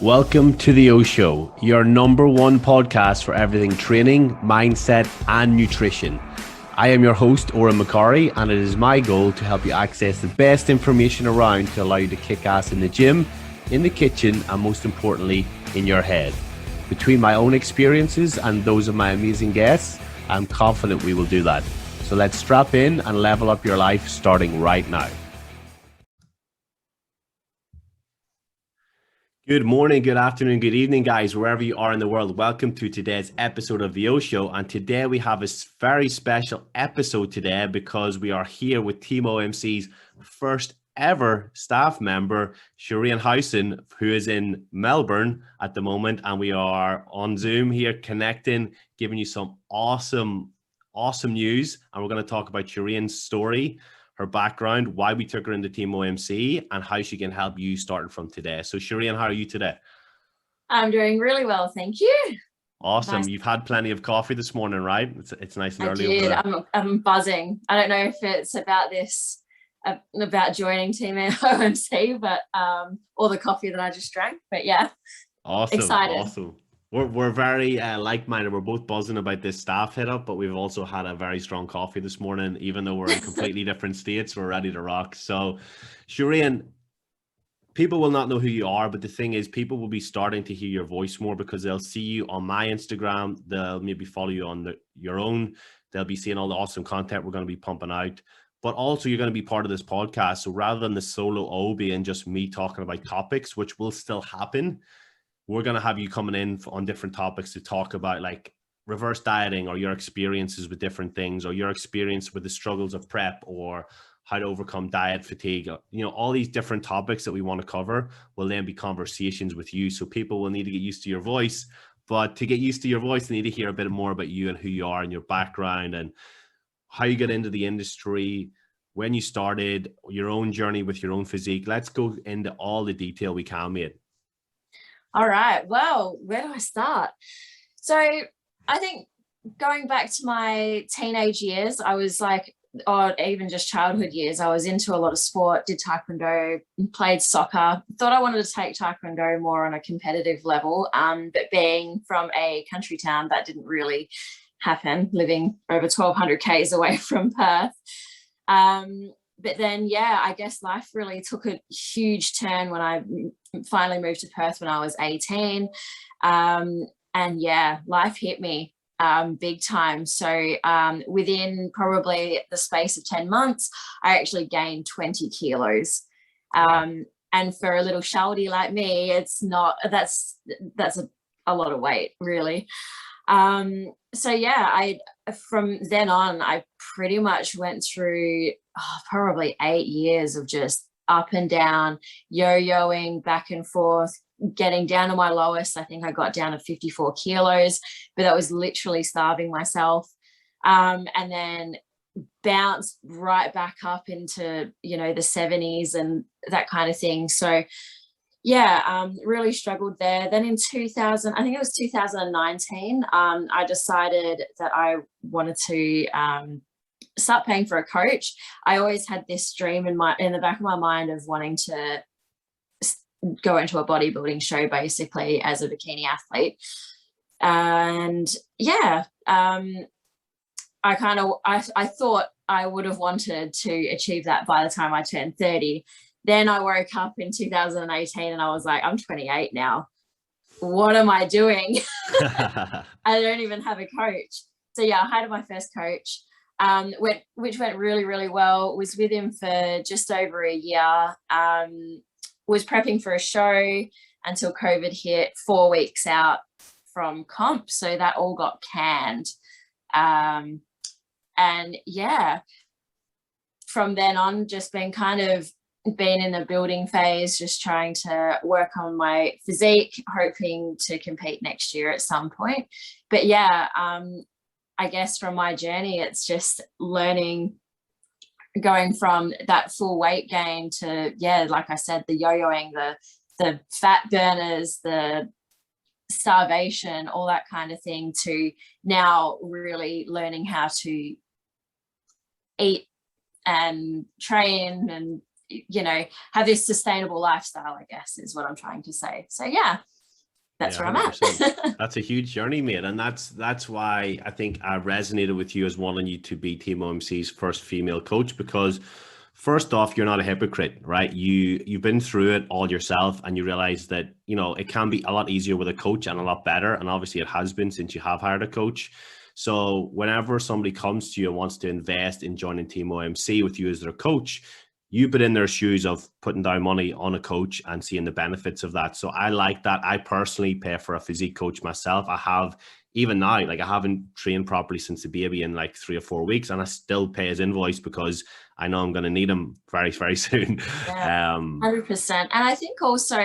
Welcome to the O Show, your number one podcast for everything training, mindset, and nutrition. I am your host, Oren McCarry, and it is my goal to help you access the best information around to allow you to kick ass in the gym, in the kitchen, and most importantly, in your head. Between my own experiences and those of my amazing guests, I'm confident we will do that. So let's strap in and level up your life starting right now. Good morning, good afternoon, good evening, guys, wherever you are in the world. Welcome to today's episode of the O Show. And today we have a very special episode today because we are here with TeamOMC's first ever staff member, Sharaine Howson, who is in Melbourne at the moment. And we are on Zoom here connecting, giving you some awesome news. And we're going to talk about Sharaine's story, her background, why we took her into TeamOMC, and how she can help you starting from today. So Sharaine, how are you today? I'm doing really well, thank you. Awesome. Nice. You've had plenty of coffee this morning, right? It's nice and early. I did. I'm buzzing. I don't know if it's about this, about joining TeamOMC, but or the coffee that I just drank. But yeah, awesome. Excited. Awesome. We're very like-minded. We're both buzzing about this staff hit up, but we've also had a very strong coffee this morning. Even though we're in completely different states, we're ready to rock. So, Sharaine, people will not know who you are, but the thing is, people will be starting to hear your voice more because they'll see you on my Instagram. They'll maybe follow you on your own. They'll be seeing all the awesome content we're going to be pumping out. But also, you're going to be part of this podcast. So rather than the solo O being just me talking about topics, which will still happen, we're going to have you coming in on different topics to talk about like reverse dieting or your experiences with different things or your experience with the struggles of prep or how to overcome diet fatigue. You know, all these different topics that we want to cover will then be conversations with you. So people will need to get used to your voice, but to get used to your voice, they need to hear a bit more about you and who you are and your background and how you get into the industry, when you started, your own journey with your own physique. Let's go into all the detail we can, mate. All right. Well, where do I start? So I think going back to my teenage years, I was like, or even just childhood years, I was into a lot of sport, did taekwondo, played soccer, thought I wanted to take taekwondo more on a competitive level. But being from a country town, that didn't really happen, living over 1,200 Ks away from Perth. But then, yeah, I guess life really took a huge turn when I finally moved to Perth when I was 18. And yeah, life hit me big time. So within probably the space of 10 months, I actually gained 20 kilos. And for a little shawty like me, it's not, that's a lot of weight, really. So yeah, from then on, I pretty much went through probably 8 years of just up and down, yo-yoing back and forth, getting down to my lowest. I think I got down to 54 kilos, but that was literally starving myself. And then bounced right back up into, the 70s and that kind of thing. So yeah, really struggled there. Then in 2000, I think it was 2019, I decided that I wanted to start paying for a coach. I always had this dream in the back of my mind of wanting to go into a bodybuilding show basically as a bikini athlete. And yeah, I thought I would have wanted to achieve that by the time I turned 30. Then I woke up in 2018 and I was like, I'm 28 now. What am I doing? I don't even have a coach. So yeah, I hired my first coach, which went really, really well. Was with him for just over a year. Was prepping for a show until COVID hit, 4 weeks out from comp. So that all got canned. And yeah, from then on, just been in the building phase, just trying to work on my physique, hoping to compete next year at some point. But yeah, I guess from my journey, it's just learning, going from that full weight gain to, yeah, like I said, the yo-yoing, the fat burners, the starvation, all that kind of thing, to now really learning how to eat and train and you know, have this sustainable lifestyle, I guess is what I'm trying to say. So yeah, that's where I'm at. That's a huge journey, mate. And that's why I think I resonated with you as wanting you to be TeamOMC's first female coach, because first off, you're not a hypocrite, right? You've been through it all yourself, and you realize that, you know, it can be a lot easier with a coach and a lot better. And obviously it has been since you have hired a coach. So whenever somebody comes to you and wants to invest in joining TeamOMC with you as their coach, you've been in their shoes of putting down money on a coach and seeing the benefits of that. So I like that. I personally pay for a physique coach myself. I have, even now, like I haven't trained properly since the baby in like 3 or 4 weeks, and I still pay his invoice because I know I'm going to need him very, very soon. Yeah, 100%. And I think also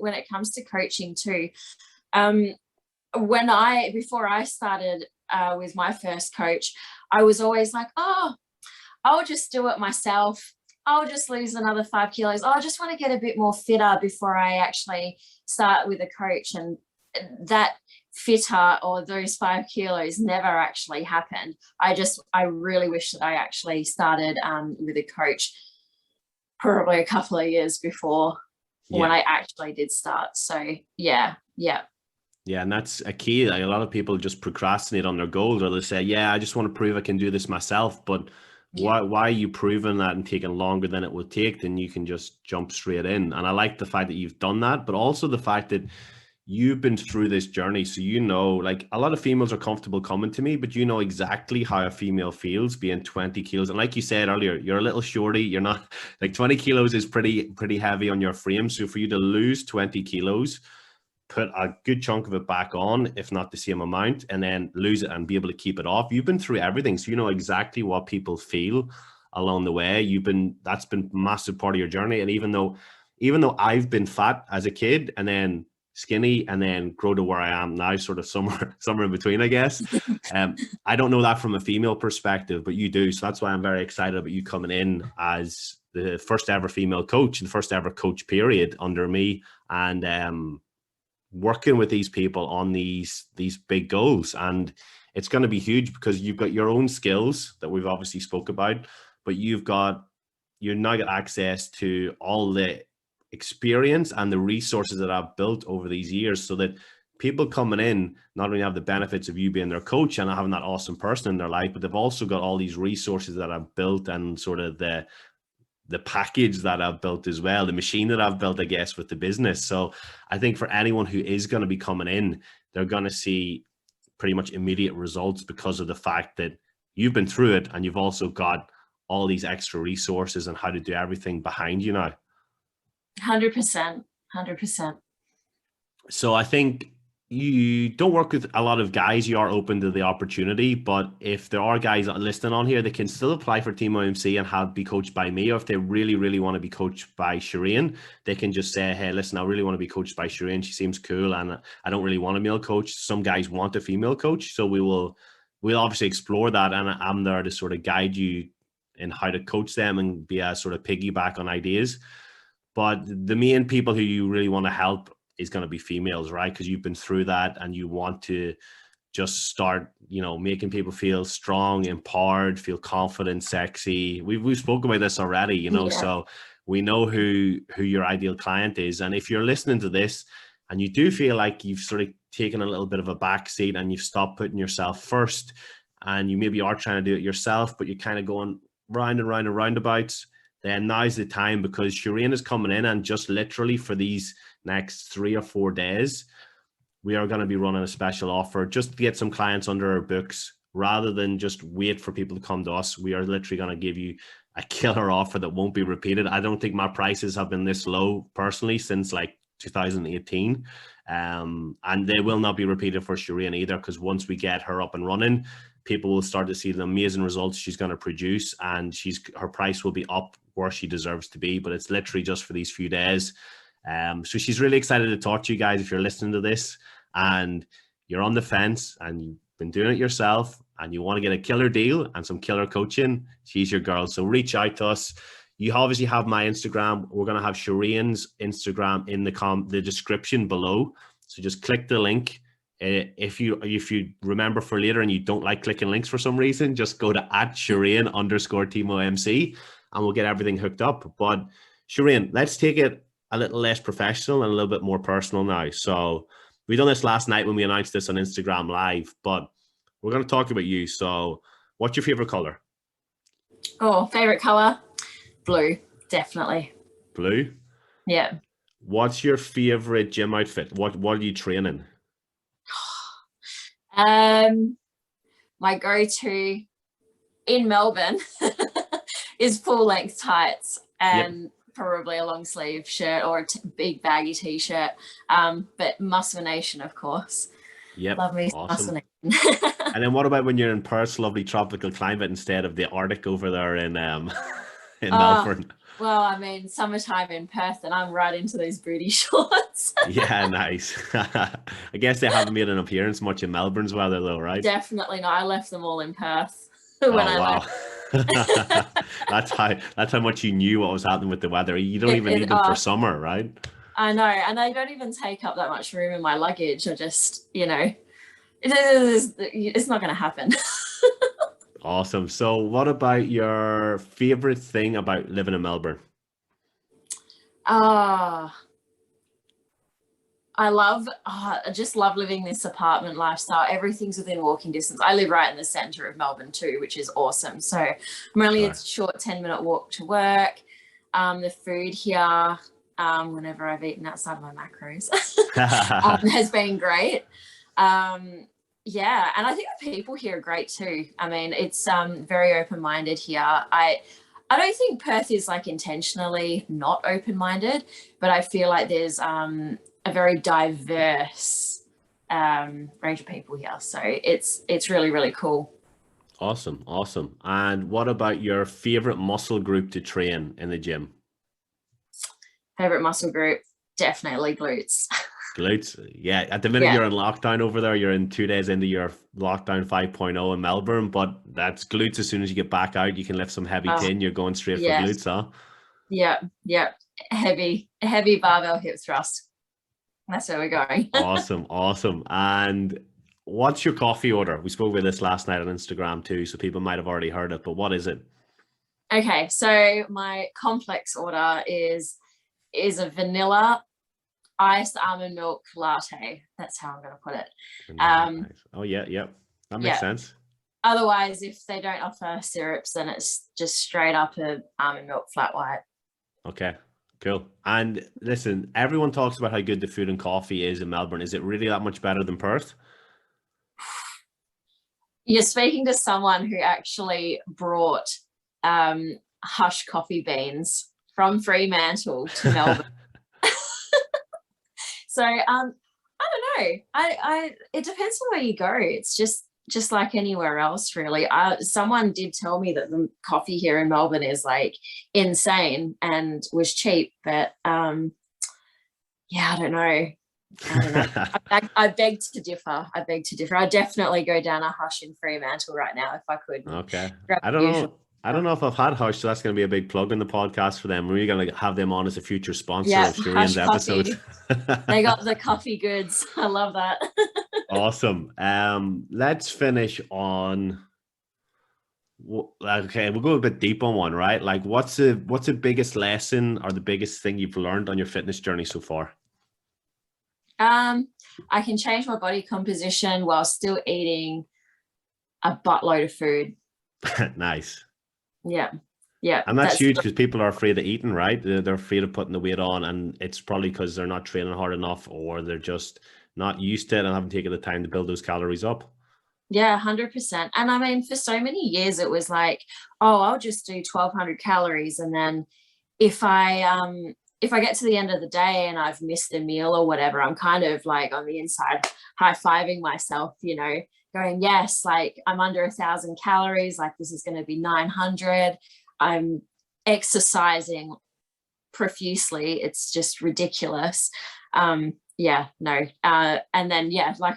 when it comes to coaching too, before I started with my first coach, I was always like, oh, I'll just do it myself. I'll just lose another 5 kilos. I just want to get a bit more fitter before I actually start with a coach. And that fitter or those 5 kilos never actually happened. I really wish that I actually started with a coach probably a couple of years before when I actually did start. So yeah. Yeah, and that's a key. Like, a lot of people just procrastinate on their goals, or they say, yeah, I just want to prove I can do this myself. But why are you proving that and taking longer than it would take? Then you can just jump straight in. And I like the fact that you've done that, but also the fact that you've been through this journey. So, you know, like a lot of females are comfortable coming to me, but you know exactly how a female feels being 20 kilos. And like you said earlier, you're a little shorty. You're not, like, 20 kilos is pretty heavy on your frame. So for you to lose 20 kilos, put a good chunk of it back on, if not the same amount, and then lose it and be able to keep it off. You've been through everything, so you know exactly what people feel along the way. That's been a massive part of your journey. And even though I've been fat as a kid and then skinny and then grow to where I am now, sort of somewhere in between, I guess. I don't know that from a female perspective, but you do. So that's why I'm very excited about you coming in as the first ever female coach, the first ever coach period under me, and working with these people on these big goals. And it's going to be huge because you've got your own skills that we've obviously spoke about, but you now got access to all the experience and the resources that I've built over these years, so that people coming in not only have the benefits of you being their coach and having that awesome person in their life, but they've also got all these resources that I've built and sort of the package that I've built as well, the machine that I've built, I guess, with the business. So I think for anyone who is going to be coming in, they're going to see pretty much immediate results because of the fact that you've been through it and you've also got all these extra resources and how to do everything behind you now. 100%. So I think you don't work with a lot of guys. You are open to the opportunity, but if there are guys listening on here, they can still apply for TeamOMC and be coached by me. Or if they really, really want to be coached by Sharaine, they can just say, hey, listen, I really want to be coached by Sharaine. She seems cool and I don't really want a male coach. Some guys want a female coach. So we'll obviously explore that. And I'm there to sort of guide you in how to coach them and be a sort of piggyback on ideas. But the main people who you really want to help is going to be females, right? Because you've been through that and you want to just start, you know, making people feel strong, empowered, feel confident, sexy. We've spoken about this already, you know, so we know who your ideal client is. And if you're listening to this and you do feel like you've sort of taken a little bit of a backseat and you've stopped putting yourself first, and you maybe are trying to do it yourself, but you're kind of going round and round and roundabouts, then now's the time, because Sharaine is coming in, and just literally for these next 3 or 4 days, we are going to be running a special offer just to get some clients under our books, rather than just wait for people to come to us. We are literally going to give you a killer offer that won't be repeated. I don't think my prices have been this low personally since like 2018. And they will not be repeated for Sharaine either, because once we get her up and running, people will start to see the amazing results she's going to produce, and her price will be up where she deserves to be. But it's literally just for these few days. So she's really excited to talk to you guys. If you're listening to this and you're on the fence and you've been doing it yourself and you want to get a killer deal and some killer coaching, she's your girl. So reach out to us. You obviously have my Instagram. We're going to have Sharaine's Instagram in the description below. So just click the link. If you remember for later and you don't like clicking links for some reason, just go to @Sharaine_TeamOMC and we'll get everything hooked up. But Sharaine, let's take it a little less professional and a little bit more personal now. So we done this last night when we announced this on Instagram Live, but we're going to talk about you. So what's your favorite color? Oh, favorite color? Blue, definitely. Blue? Yeah. What's your favorite gym outfit? What are you training? My go-to in Melbourne is full length tights and probably a long sleeve shirt or a big baggy t-shirt. But Muscle Nation, of course. Yep. Love me Awesome. Muscle Nation. And then what about when you're in Perth's lovely tropical climate instead of the Arctic over there in Melbourne? Well, I mean, summertime in Perth and I'm right into those booty shorts. Yeah, nice. I guess they haven't made an appearance much in Melbourne's weather though, right? Definitely not. I left them all in Perth when I left. That's how much you knew what was happening with the weather. You don't even need them for summer, right? I know, and they don't even take up that much room in my luggage. I just, it's not going to happen. Awesome. So what about your favorite thing about living in Melbourne? I just love living this apartment lifestyle. Everything's within walking distance. I live right in the center of Melbourne too, which is awesome. So I'm only a short 10-minute walk to work. The food here, whenever I've eaten outside of my macros, has been great. Yeah, and I think the people here are great too. I mean, it's very open-minded here. I don't think Perth is like intentionally not open-minded, but I feel like there's a very diverse range of people here. So it's really, really cool. Awesome. And what about your favorite muscle group to train in the gym? Favorite muscle group? Definitely glutes. Glutes. Yeah. At the minute you're in lockdown over there, you're in 2 days into your lockdown 5.0 in Melbourne, but that's glutes. As soon as you get back out, you can lift some heavy tin. You're going straight for glutes, huh? Yeah. Heavy barbell hip thrust. That's where we're going. Awesome. And what's your coffee order? We spoke about this last night on Instagram too, so people might have already heard it, but what is it? Okay, so my complex order is a vanilla iced almond milk latte. That's how I'm going to put it. Oh, yeah. That makes sense. Otherwise, if they don't offer syrups, then it's just straight up a almond milk flat white. Okay, cool. And listen, everyone talks about how good the food and coffee is in Melbourne. Is it really that much better than Perth? You're speaking to someone who actually brought Hush coffee beans from Fremantle to Melbourne. So I don't know. It depends on where you go. It's just like anywhere else, really. Someone did tell me that the coffee here in Melbourne is like insane and was cheap, but I don't know. I beg to differ. I'd definitely go down a Hush in Fremantle right now if I could. Okay. I don't know if I've had Hush, so that's going to be a big plug in the podcast for them. We're going to have them on as a future sponsor of Sharaine's episodes. They got the coffee goods. I love that. Awesome. Let's finish on. Okay, we'll go a bit deep on one, right? Like, what's the biggest lesson or the biggest thing you've learned on your fitness journey so far? I can change my body composition while still eating a buttload of food. Nice. Yeah. And that's huge because people are afraid of eating, right? They're afraid of putting the weight on, and it's probably because they're not training hard enough, or they're just not used to it and haven't taken the time to build those calories up. Yeah, 100%. And I mean, for so many years, it was like, oh, I'll just do 1,200 calories. And then if I get to the end of the day and I've missed a meal or whatever, I'm kind of like on the inside high-fiving myself, going, yes, like I'm under 1,000 calories, like this is going to be 900. I'm exercising profusely. It's just ridiculous. And then, like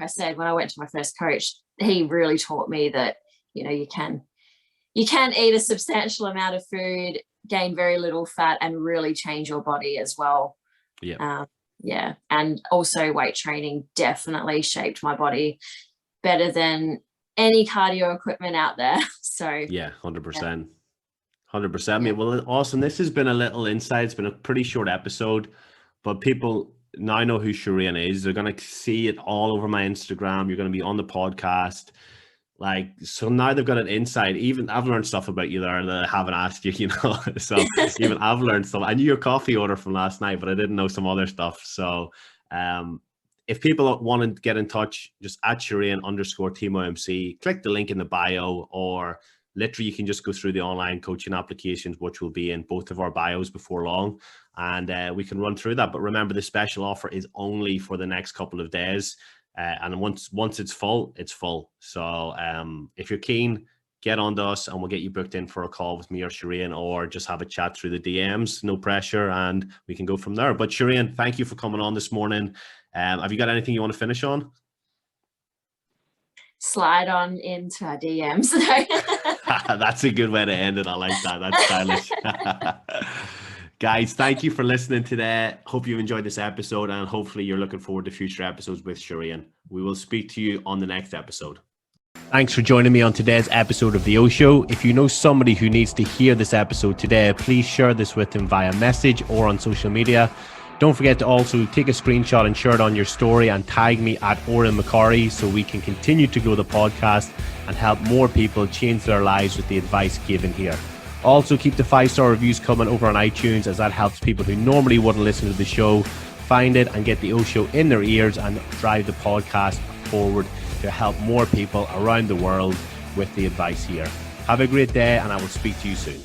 I said, when I went to my first coach, he really taught me that, you can eat a substantial amount of food, gain very little fat, and really change your body as well. And also weight training definitely shaped my body better than any cardio equipment out there. So 100%. 100%. Mate. Well, awesome. This has been a little insight. It's been a pretty short episode, but people now know who Sharaine is. They're going to see it all over my Instagram. You're going to be on the podcast. Like, so now they've got an insight. Even I've learned stuff about you there that I haven't asked you, you know. So even I've learned stuff. I knew your coffee order from last night, but I didn't know some other stuff. So if people want to get in touch, just at Sharaine_TeamOMC, click the link in the bio, or literally you can just go through the online coaching applications, which will be in both of our bios before long, and we can run through that. But remember, the special offer is only for the next couple of days. And once it's full, it's full. So if you're keen, get on to us and we'll get you booked in for a call with me or Sharaine, or just have a chat through the DMs. No pressure, and we can go from there. But Sharaine, thank you for coming on this morning. Have you got anything you want to finish on? Slide on into our DMs. That's a good way to end it. I like that. That's stylish. Guys, thank you for listening today. Hope you enjoyed this episode, and hopefully you're looking forward to future episodes with Sharaine. We will speak to you on the next episode. Thanks for joining me on today's episode of The O Show. If you know somebody who needs to hear this episode today, please share this with them via message or on social media. Don't forget to also take a screenshot and share it on your story and tag me at Oren McCarry so we can continue to grow the podcast and help more people change their lives with the advice given here. Also, keep the 5-star reviews coming over on iTunes, as that helps people who normally wouldn't listen to the show find it and get the O Show in their ears and drive the podcast forward to help more people around the world with the advice here. Have a great day, and I will speak to you soon.